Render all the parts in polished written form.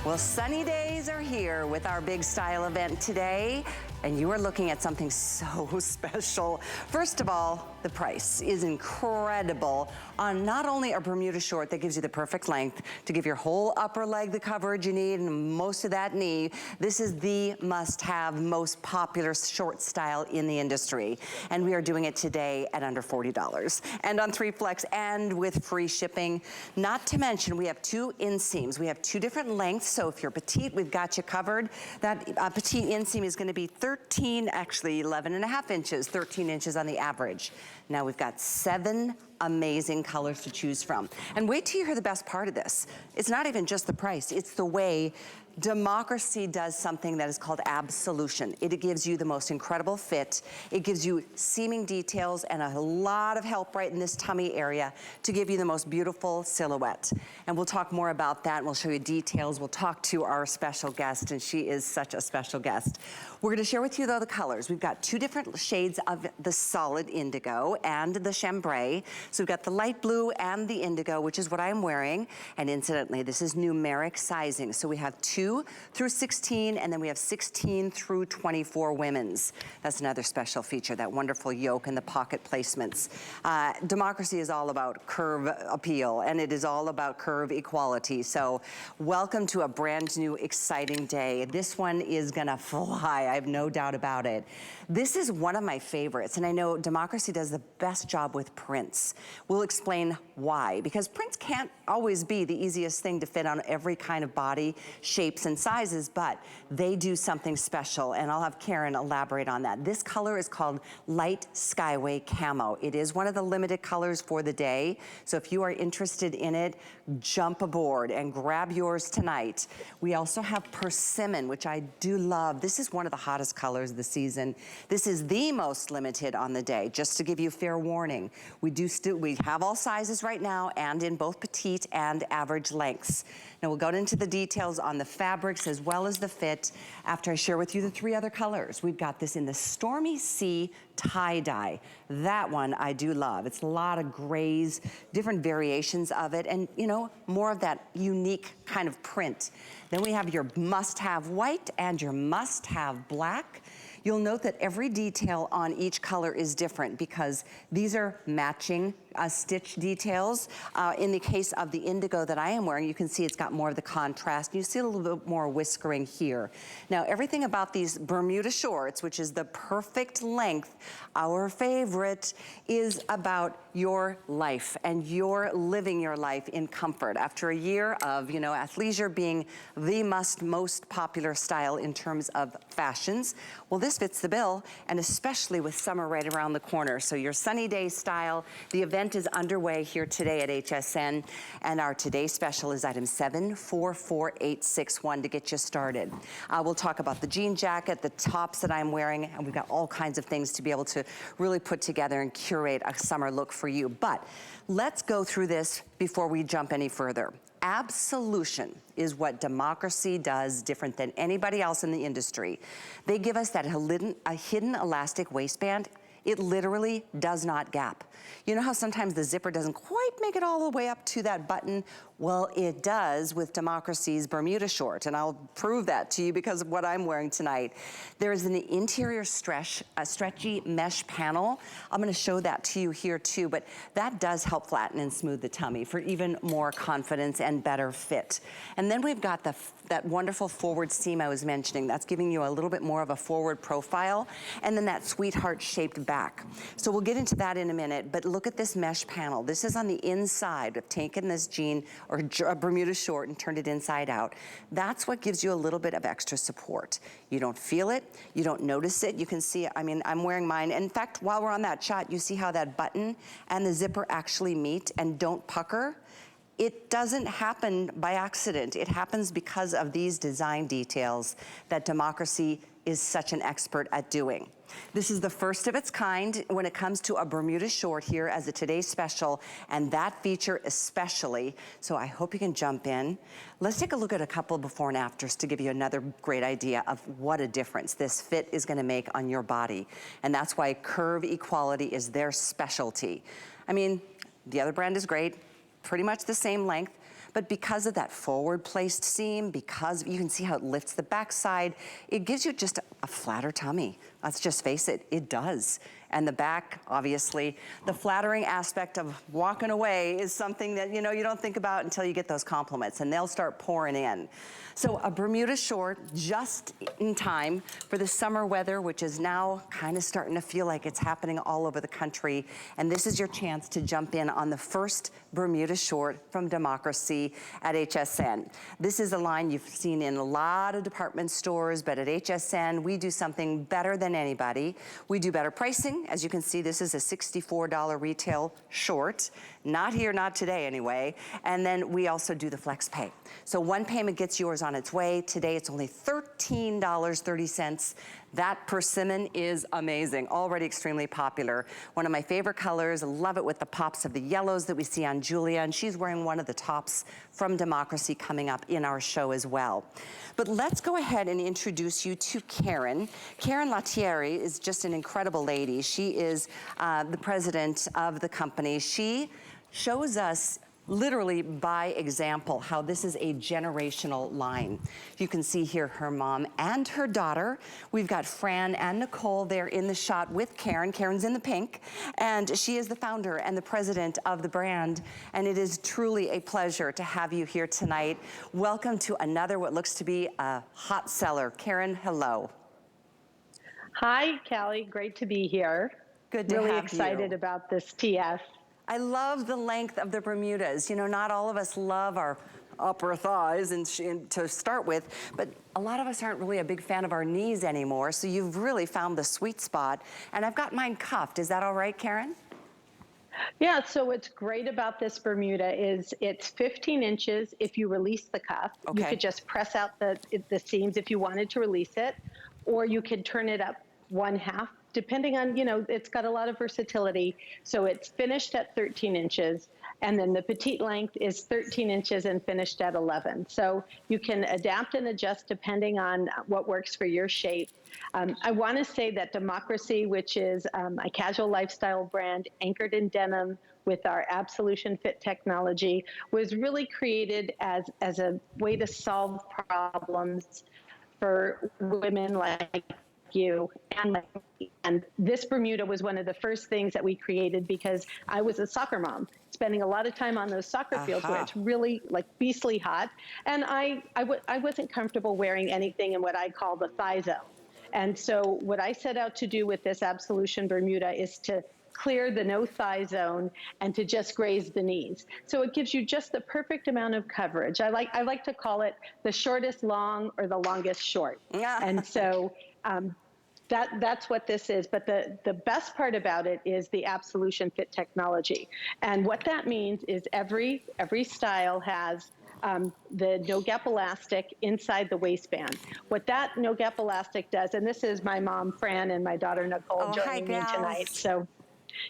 Well, sunny days are here with our big style event today, and you are looking at something so special. First of all, the price is incredible on not only a Bermuda short that gives you the perfect length to give your whole upper leg the coverage you need and most of that knee. This is the must-have, most popular short style in the industry. And we are doing it today at under $40 and on 3-flex and with free shipping. Not to mention, we have 2 inseams. We have 2 different lengths, so if you're petite, we've got you covered. That petite inseam is gonna be 13, actually 11.5 inches, 13 inches on the average. Now we've got 7 amazing colors to choose from. And wait till you hear the best part of this. It's not even just the price, it's the way Democracy does something that is called Absolution. It gives you the most incredible fit. It gives you seaming details and a lot of help right in this tummy area to give you the most beautiful silhouette. And we'll talk more about that and we'll show you details. We'll talk to our special guest, and she is such a special guest. We're gonna share with you though the colors. We've got 2 different shades of the solid indigo and the chambray. So we've got the light blue and the indigo, which is what I'm wearing. And incidentally, this is numeric sizing. So we have 2 through 16, and then we have 16 through 24 women's. That's another special feature, that wonderful yoke and the pocket placements. Democracy is all about curve appeal, and it is all about curve equality. So welcome to a brand new, exciting day. This one is gonna fly, I have no doubt about it. This is one of my favorites, and I know Democracy does the best job with prints. We'll explain why, because prints can't always be the easiest thing to fit on every kind of body, shapes and sizes, but they do something special, and I'll have Karen elaborate on that. This color is called Light Skyway Camo. It is one of the limited colors for the day, so if you are interested in it, jump aboard and grab yours tonight. We also have Persimmon, which I do love. This is one of the hottest colors of the season. This is the most limited on the day, just to give you fair warning. We have all sizes right now, and in both petite and average lengths. Now we'll go into the details on the fabrics as well as the fit after I share with you the 3 other colors. We've got this in the Stormy Sea tie-dye. That one I do love. It's a lot of grays, different variations of it, and you know, more of that unique kind of print. Then we have your must-have white and your must-have black. You'll note that every detail on each color is different because these are matching stitch details. In the case of the indigo that I am wearing, you can see it's got more of the contrast. You see a little bit more whiskering here. Now, everything about these Bermuda shorts, which is the perfect length, our favorite, is about your life and you're living your life in comfort. After a year of, you know, athleisure being the most popular style in terms of fashions, well, this fits the bill, and especially with summer right around the corner. So your sunny day style, the event is underway here today at HSN, and our today special is item 744861 to get you started. We'll talk about the jean jacket, the tops that I'm wearing, and we've got all kinds of things to be able to really put together and curate a summer look for you. But let's go through this before we jump any further. Absolution is what Democracy does different than anybody else in the industry. They give us that a hidden elastic waistband. It literally does not gap. You know how sometimes the zipper doesn't quite make it all the way up to that button? Well, it does with Democracy's Bermuda short, and I'll prove that to you because of what I'm wearing tonight. There is an interior stretchy mesh panel. I'm gonna show that to you here too, but that does help flatten and smooth the tummy for even more confidence and better fit. And then we've got that wonderful forward seam I was mentioning. That's giving you a little bit more of a forward profile, and then that sweetheart-shaped back. So we'll get into that in a minute, but look at this mesh panel. This is on the inside. I've taken this jean or a Bermuda short and turned it inside out. That's what gives you a little bit of extra support. You don't feel it, you don't notice it. You can see, I mean, I'm wearing mine. In fact, while we're on that shot, you see how that button and the zipper actually meet and don't pucker? It doesn't happen by accident. It happens because of these design details that Democracy is such an expert at doing. This is the first of its kind when it comes to a Bermuda short here as a today's special, and that feature especially, so I hope you can jump in. Let's take a look at a couple of before and afters to give you another great idea of what a difference this fit is gonna make on your body. And that's why curve equality is their specialty. I mean, the other brand is great, pretty much the same length, but because of that forward placed seam, because you can see how it lifts the backside, it gives you just a flatter tummy. Let's just face it, it does. And the back, obviously, the flattering aspect of walking away is something that, you know, you don't think about until you get those compliments, and they'll start pouring in. So a Bermuda short just in time for the summer weather, which is now kind of starting to feel like it's happening all over the country. And this is your chance to jump in on the first Bermuda short from Democracy at HSN. This is a line you've seen in a lot of department stores, but at HSN, we do something better than anybody. We do better pricing. As you can see, this is a $64 retail short. Not here, not today anyway. And then we also do the flex pay. So one payment gets yours on its way. Today it's only $13.30. That Persimmon is amazing, already extremely popular. One of my favorite colors, love it with the pops of the yellows that we see on Julia, and she's wearing one of the tops from Democracy coming up in our show as well. But let's go ahead and introduce you to Karen. Karen Lattieri is just an incredible lady. She is the president of the company. She shows us literally by example how this is a generational line. You can see here her mom and her daughter. We've got Fran and Nicole there in the shot with Karen. Karen's in the pink, and she is the founder and the president of the brand, and it is truly a pleasure to have you here tonight. Welcome to another what looks to be a hot seller. Karen, hello. Hi, Callie. Great to be here. Good to have you. Really excited about this TS. I love the length of the Bermudas. You know, not all of us love our upper thighs and to start with, but a lot of us aren't really a big fan of our knees anymore, so you've really found the sweet spot. And I've got mine cuffed. Is that all right, Karen? Yeah, so what's great about this Bermuda is it's 15 inches if you release the cuff. Okay. You could just press out the seams if you wanted to release it, or you could turn it up 1/2. Depending on, you know, it's got a lot of versatility. So it's finished at 13 inches, and then the petite length is 13 inches and finished at 11. So you can adapt and adjust depending on what works for your shape. I want to say that Democracy, which is a casual lifestyle brand anchored in denim with our Absolution Fit Technology, was really created as a way to solve problems for women like you and this Bermuda was one of the first things that we created because I was a soccer mom, spending a lot of time on those soccer fields where it's really like beastly hot, and I wasn't comfortable wearing anything in what I call the thigh zone. And so what I set out to do with this Absolution Bermuda is to clear the no thigh zone and to just graze the knees. So it gives you just the perfect amount of coverage. I like to call it the shortest long or the longest short. Yeah. And so that's what this is. But the best part about it is the Absolution Fit Technology. And what that means is every style has the no-gap elastic inside the waistband. What that no-gap elastic does, and this is my mom, Fran, and my daughter, Nicole, joining me tonight. So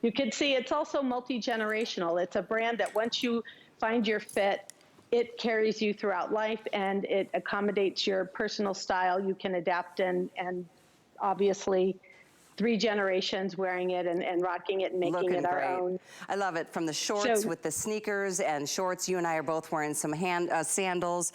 you can see it's also multi-generational. It's a brand that once you find your fit, it carries you throughout life, and it accommodates your personal style. You can adapt and obviously 3 generations wearing it and rocking it and making it our own. I love it. From the shorts with the sneakers and shorts, you and I are both wearing some sandals.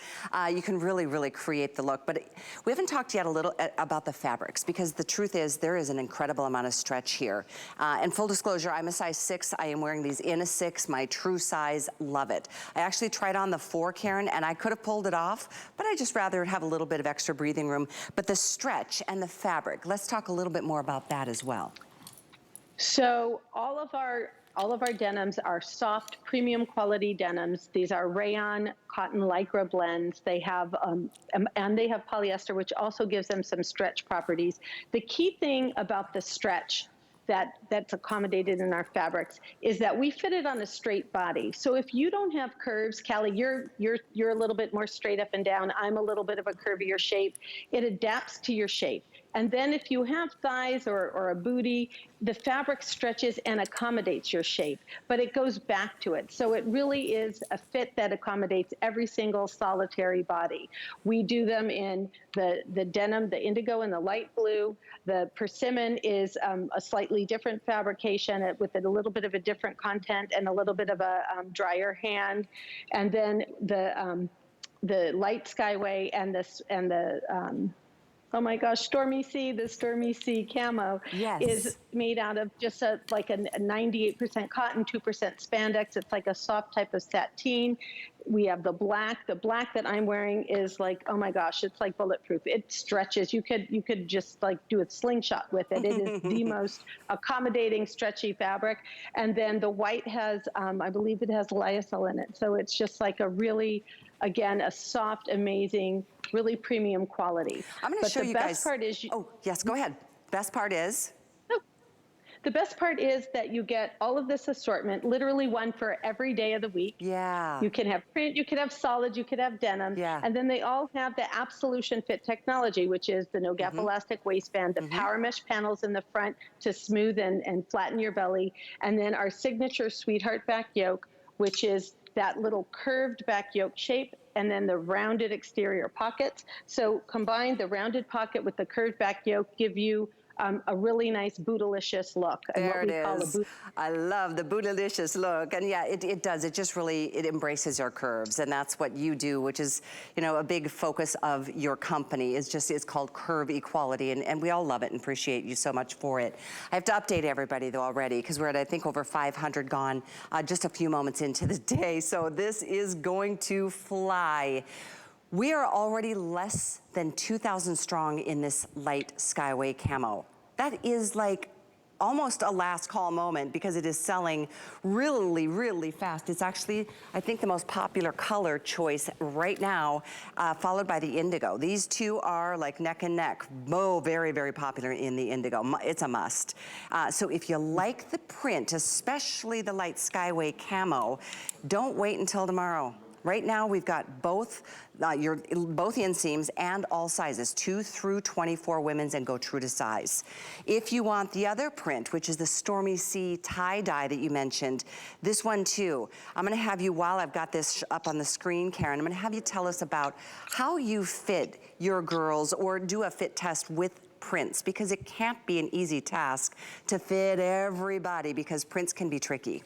You can really, really create the look. But we haven't talked yet a little about the fabrics, because the truth is there is an incredible amount of stretch here. And full disclosure, I'm a size 6. I am wearing these in a 6, my true size. Love it. I actually tried on the 4, Karen, and I could have pulled it off, but I just rather have a little bit of extra breathing room. But the stretch and the fabric, let's talk a little bit more about that as well. So all of our denims are soft, premium quality denims. These are rayon, cotton, lycra blends. They have and they have polyester, which also gives them some stretch properties. The key thing about the stretch that's accommodated in our fabrics is that we fit it on a straight body. So if you don't have curves, Callie, you're a little bit more straight up and down. I'm a little bit of a curvier shape. It adapts to your shape. And then if you have thighs or a booty, the fabric stretches and accommodates your shape, but it goes back to it. So it really is a fit that accommodates every single solitary body. We do them in the denim, the indigo and the light blue. The Persimmon is a slightly different fabrication with a little bit of a different content and a little bit of a drier hand. And then the light Skyway and the oh my gosh, Stormy Sea, the Stormy Sea camo is made out of just like a 98% cotton, 2% spandex. It's like a soft type of sateen. We have the black. The black that I'm wearing is like, oh my gosh, it's like bulletproof. It stretches. You could just like do a slingshot with it. It is the most accommodating, stretchy fabric. And then the white has, I believe it has lyocell in it. So it's just like a really, again, a soft, amazing, really premium quality. I'm going to show you guys. The best part is... Oh, yes, go ahead. Best part is? The best part is that you get all of this assortment, literally one for every day of the week. Yeah. You can have print, you could have solid, you could have denim. Yeah. And then they all have the Absolution Fit Technology, which is the no-gap elastic waistband, the power mesh panels in the front to smooth and flatten your belly, and then our signature Sweetheart back yoke, which is that little curved back yoke shape, and then the rounded exterior pockets. So combine the rounded pocket with the curved back yoke, give you a really nice bootylicious look. There it is. I love the bootylicious look. And yeah, it does. It just really, it embraces your curves. And that's what you do, which is, you know, a big focus of your company is just, it's called Curve Equality. And we all love it and appreciate you so much for it. I have to update everybody though already because we're at, I think, over 500 gone just a few moments into the day. So this is going to fly. We are already less than 2,000 strong in this light Skyway camo. That is like almost a last call moment because it is selling really, really fast. It's actually, I think, the most popular color choice right now, followed by the indigo. These two are like neck and neck. Very, very popular in the indigo. It's a must. So if you like the print, especially the light Skyway camo, don't wait until tomorrow. Right now, we've got both inseams and all sizes, 2 through 24 women's, and go true to size. If you want the other print, which is the Stormy Sea tie-dye that you mentioned, this one too, I'm gonna have you, while I've got this up on the screen, Karen, I'm gonna have you tell us about how you fit your girls or do a fit test with prints, because it can't be an easy task to fit everybody because prints can be tricky.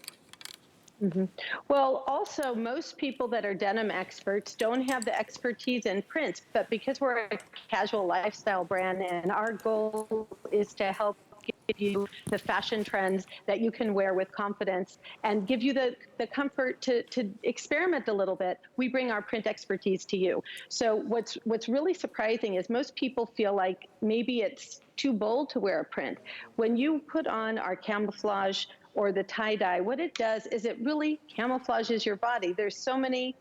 Well, also, most people that are denim experts don't have the expertise in prints, but because we're a casual lifestyle brand and our goal is to help give you the fashion trends that you can wear with confidence and give you the comfort to experiment a little bit, we bring our print expertise to you. So what's really surprising is most people feel like maybe it's too bold to wear a print. When you put on our camouflage or the tie-dye, what it does is it really camouflages your body. There's so many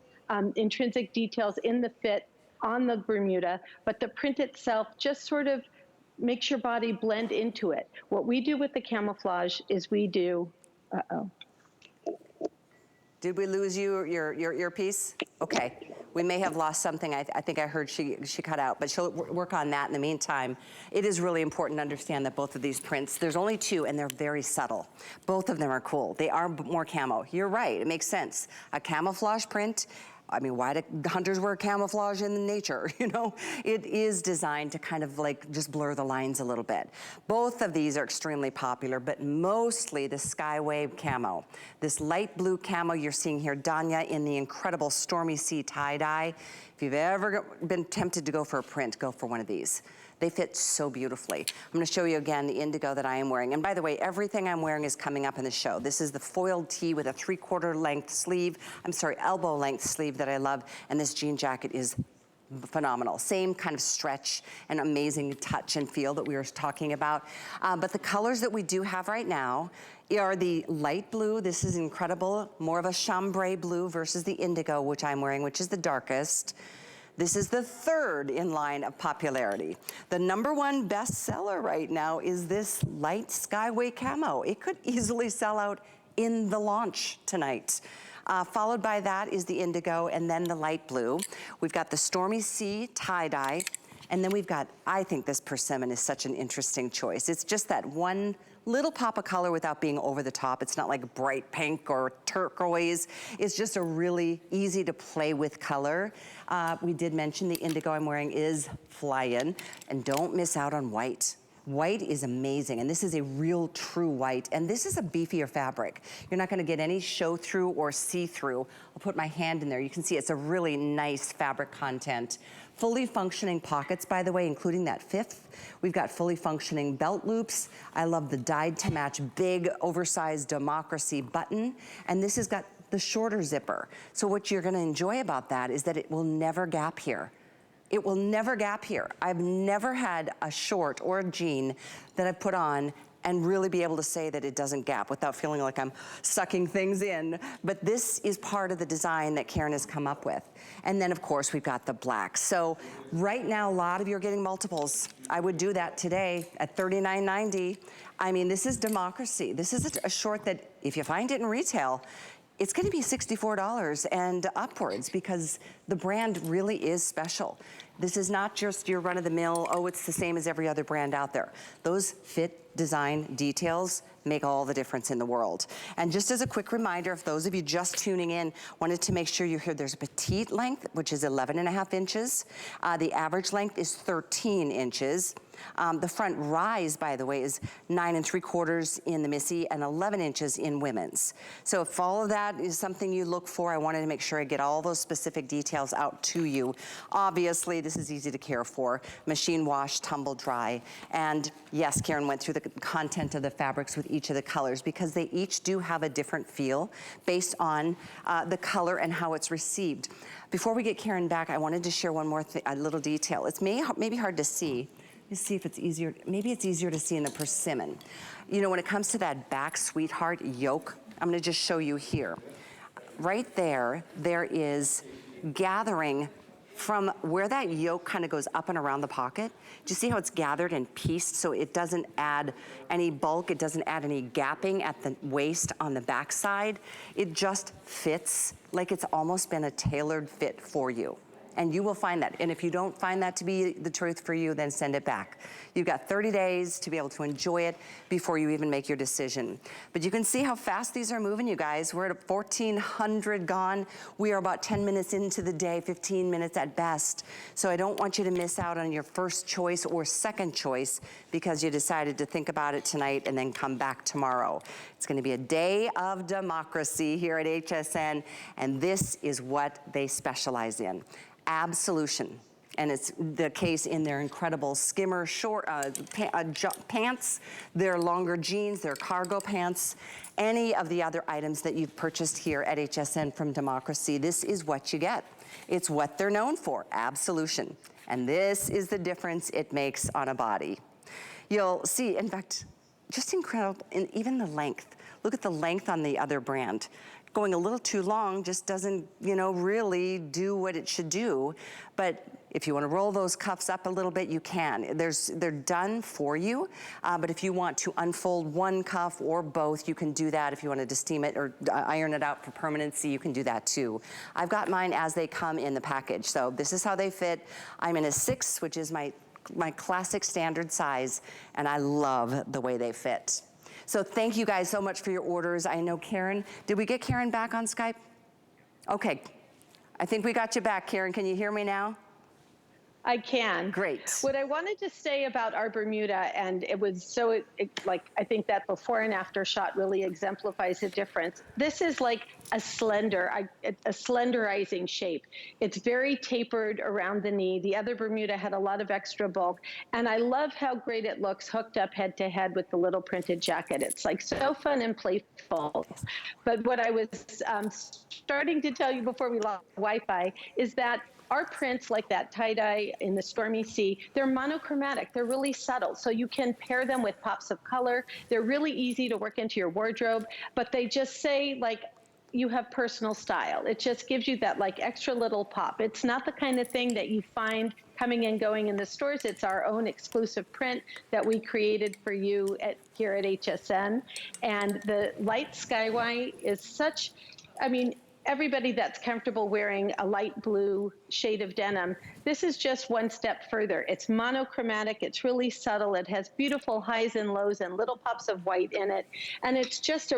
intrinsic details in the fit on the Bermuda, but the print itself just sort of makes your body blend into it. What we do with the camouflage is we do, Did we lose you, your earpiece? Okay, we may have lost something. I think I heard she cut out, but she'll work on that in the meantime. It is really important to understand that both of these prints, there's only two and they're very subtle. Both of them are cool. They are more camo. You're right, it makes sense. A camouflage print, I mean, why do hunters wear camouflage in nature, you know? It is designed to kind of like just blur the lines a little bit. Both of these are extremely popular, but mostly the Skyway camo. This light blue camo you're seeing here, Danya, in the incredible Stormy Sea tie-dye. If you've ever been tempted to go for a print, go for one of these. They fit so beautifully. I'm gonna show you again the indigo that I am wearing. And by the way, everything I'm wearing is coming up in the show. This is the foiled tee with a 3/4 length sleeve, elbow length sleeve that I love. And this jean jacket is phenomenal. Same kind of stretch and amazing touch and feel that we were talking about. But the colors that we do have right now are the light blue. This is incredible. More of a chambray blue versus the indigo, which I'm wearing, which is the darkest. This is the third in line of popularity. The #1 bestseller right now is this light Skyway camo. It could easily sell out in the launch tonight. Followed by that is the indigo and then the light blue. We've got the Stormy Sea tie-dye. And then we've got, I think this Persimmon is such an interesting choice. It's just that one little pop of color without being over the top. It's not like bright pink or turquoise. It's just a really easy to play with color. We did mention the indigo I'm wearing is fly-in, and don't miss out on white. White is amazing, and this is a real true white, and this is a beefier fabric. You're not gonna get any show through or see through. I'll put my hand in there. You can see it's a really nice fabric content. Fully functioning pockets, by the way, including that fifth. We've got fully functioning belt loops. I love the dyed to match big oversized democracy button, and this has got the shorter zipper. So what you're gonna enjoy about that is that it will never gap here. It will never gap here. I've never had a short or a jean that I've put on and really be able to say that it doesn't gap without feeling like I'm sucking things in. But this is part of the design that Karen has come up with. And then of course we've got the black. So right now, a lot of you are getting multiples. I would do that today at $39.90. I mean, this is democracy. This is a short that if you find it in retail, it's gonna be $64 and upwards because the brand really is special. This is not just your run-of-the-mill, oh, it's the same as every other brand out there. Those fit, design, details make all the difference in the world. And just as a quick reminder, if those of you just tuning in, wanted to make sure you hear there's a petite length, which is 11.5 inches. The average length is 13 inches. The front rise, by the way, is 9 3/4 in the Missy and 11 inches in women's. So if all of that is something you look for, I wanted to make sure I get all those specific details out to you. Obviously, this is easy to care for. Machine wash, tumble dry. And yes, Karen went through the content of the fabrics with each of the colors because they each do have a different feel based on the color and how it's received. Before we get Karen back, I wanted to share one more a little detail. It's maybe hard to see. Let's see if it's easier. Maybe it's easier to see in the Persimmon. You know, when it comes to that back sweetheart yoke, I'm gonna just show you here. Right there, there is gathering from where that yoke kind of goes up and around the pocket. Do you see how it's gathered and pieced so it doesn't add any bulk, it doesn't add any gapping at the waist on the back side? It just fits like it's almost been a tailored fit for you. And you will find that. And if you don't find that to be the truth for you, then send it back. You've got 30 days to be able to enjoy it before you even make your decision. But you can see how fast these are moving, you guys. We're at 1,400 gone. We are about 10 minutes into the day, 15 minutes at best. So I don't want you to miss out on your first choice or second choice because you decided to think about it tonight and then come back tomorrow. It's gonna be a day of democracy here at HSN, and this is what they specialize in. Absolution, and it's the case in their incredible skimmer short pants, their longer jeans, their cargo pants, any of the other items that you've purchased here at HSN from Democracy. This is what you get. It's what they're known for, absolution. And this is the difference it makes on a body. You'll see, in fact, just incredible, and even the length. Look at the length on the other brand. Going a little too long just doesn't, you know, really do what it should do. But if you want to roll those cuffs up a little bit, you can. They're done for you. But if you want to unfold one cuff or both, you can do that. If you wanted to steam it or iron it out for permanency, you can do that too. I've got mine as they come in the package. So this is how they fit. I'm in a 6, which is my classic standard size, and I love the way they fit. So thank you guys so much for your orders. I know Karen, did we get Karen back on Skype? Okay, I think we got you back, Karen. Can you hear me now? I can. Great. What I wanted to say about our Bermuda, and it was so, like, I think that before and after shot really exemplifies the difference. This is like a slenderizing shape. It's very tapered around the knee. The other Bermuda had a lot of extra bulk. And I love how great it looks hooked up head to head with the little printed jacket. It's like so fun and playful. But what I was starting to tell you before we lost Wi-Fi is that our prints, like that tie-dye in the Stormy Sea, they're monochromatic. They're really subtle. So you can pair them with pops of color. They're really easy to work into your wardrobe, but they just say, like, you have personal style. It just gives you that, like, extra little pop. It's not the kind of thing that you find coming and going in the stores. It's our own exclusive print that we created for you here at HSN. And the light sky white is such, I mean, everybody that's comfortable wearing a light blue shade of denim, This is just one step further. It's monochromatic, it's really subtle, it has beautiful highs and lows and little pops of white in it. And it's just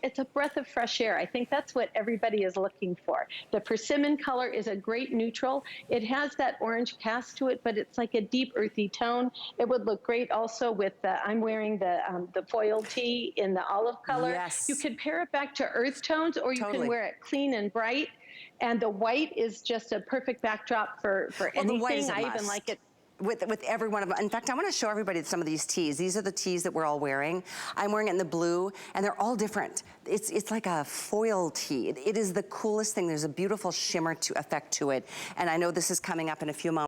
it's a breath of fresh air. I think that's what everybody is looking for. The persimmon color is a great neutral. It has that orange cast to it, but it's like a deep earthy tone. It would look great also with I'm wearing the foil tee in the olive color. Yes. You could pair it back to earth tones, or you Totally. can wear it clean and bright. And the white is just a perfect backdrop for anything. The white is a I even must. like it. With every one of them. In fact, I want to show everybody some of these tees. These are the tees that we're all wearing. I'm wearing it in the blue, and they're all different. It's like a foil tee. It is the coolest thing. There's a beautiful shimmer effect to it. And I know this is coming up in a few moments.